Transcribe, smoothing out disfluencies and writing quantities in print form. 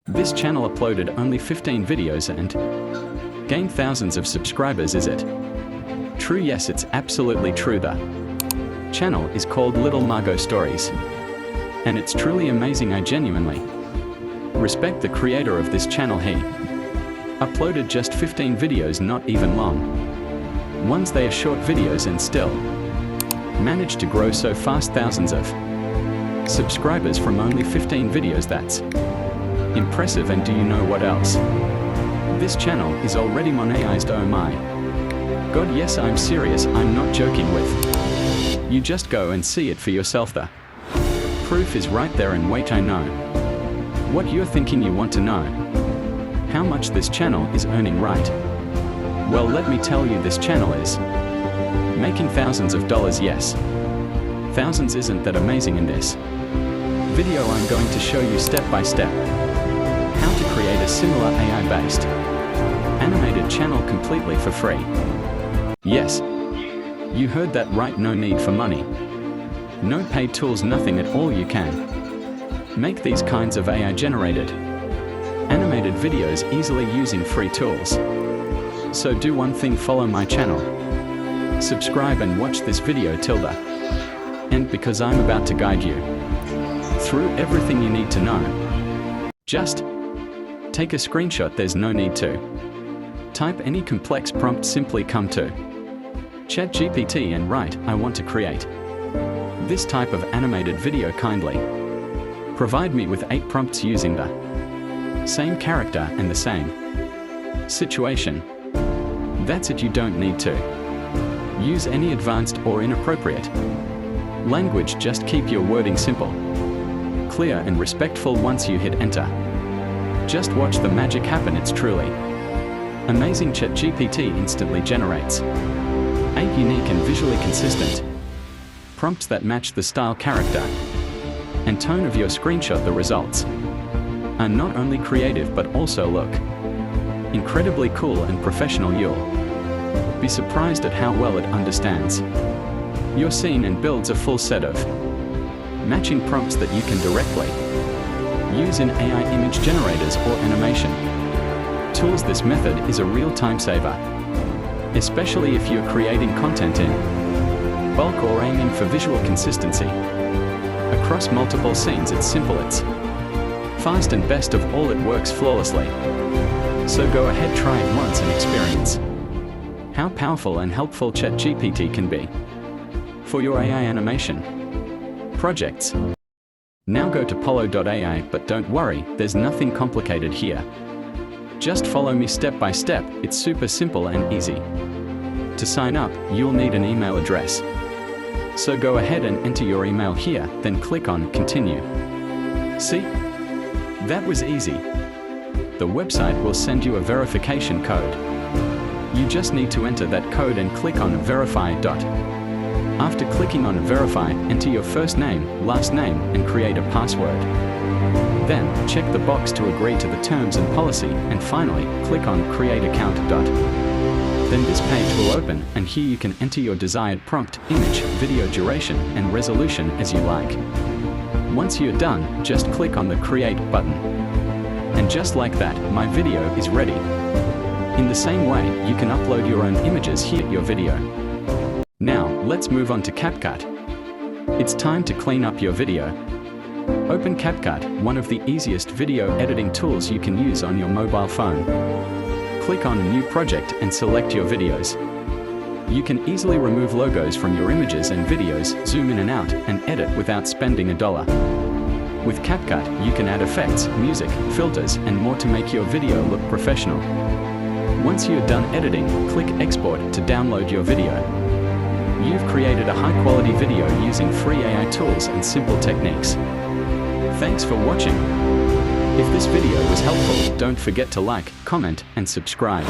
This channel uploaded only 15 videos and gained thousands of subscribers, is it? True, yes, it's absolutely true. The channel is called Little Margo Stories. And it's truly amazing. I genuinely respect the creator of this channel. He uploaded just 15 videos, not even long ones. They are short videos and still managed to grow so fast, thousands of subscribers from only 15 videos. That's impressive. And do you know what else? This channel is already monetized. Oh my God, yes, I'm serious. I'm not joking with. You just go and see it for yourself. The proof is right there. And wait, I know what you're thinking. You want to know how much this channel is earning, right? Well, let me tell you, this channel is making thousands of dollars. Yes, thousands. Isn't that amazing? In this video, I'm going to show you step by step how to create a similar AI-based animated channel completely for free. Yes, you heard that right. No need for money, no paid tools, nothing at all. You can make these kinds of AI-generated animated videos easily using free tools. So do one thing: follow my channel, subscribe, and watch this video till the end, because I'm about to guide you through everything you need to know. Just take a screenshot. There's no need to type any complex prompt. Simply come to ChatGPT and write, "I want to create this type of animated video. Kindly provide me with 8 prompts using the same character and the same situation." That's it. You don't need to use any advanced or inappropriate language. Just keep your wording simple, clear, and respectful. Once you hit enter, just watch the magic happen. It's truly amazing. ChatGPT instantly generates 8 unique and visually consistent prompts that match the style, character, and tone of your screenshot. The results are not only creative but also look incredibly cool and professional. You'll be surprised at how well it understands your scene and builds a full set of matching prompts that you can directly use in AI image generators or animation tools. This method is a real time saver, especially if you're creating content in bulk or aiming for visual consistency across multiple scenes. It's simple, it's fast, and best of all, it works flawlessly. So go ahead, try it once and experience how powerful and helpful ChatGPT can be for your AI animation projects. Now go to Pollo.AI, but don't worry, there's nothing complicated here. Just follow me step by step. It's super simple and easy. To sign up, you'll need an email address. So go ahead and enter your email here, then click on Continue. See? That was easy. The website will send you a verification code. You just need to enter that code and click on Verify. After clicking on Verify, enter your first name, last name, and create a password. Then, check the box to agree to the terms and policy, and finally, click on Create Account. Then this page will open, and here you can enter your desired prompt, image, video duration, and resolution as you like. Once you're done, just click on the Create button. And just like that, my video is ready. In the same way, you can upload your own images here at your video. Now, let's move on to CapCut. It's time to clean up your video. Open CapCut, one of the easiest video editing tools you can use on your mobile phone. Click on New Project and select your videos. You can easily remove logos from your images and videos, zoom in and out, and edit without spending $1. With CapCut, you can add effects, music, filters, and more to make your video look professional. Once you're done editing, click Export to download your video. You've created a high-quality video using free AI tools and simple techniques. Thanks for watching. If this video was helpful, don't forget to like, comment, and subscribe.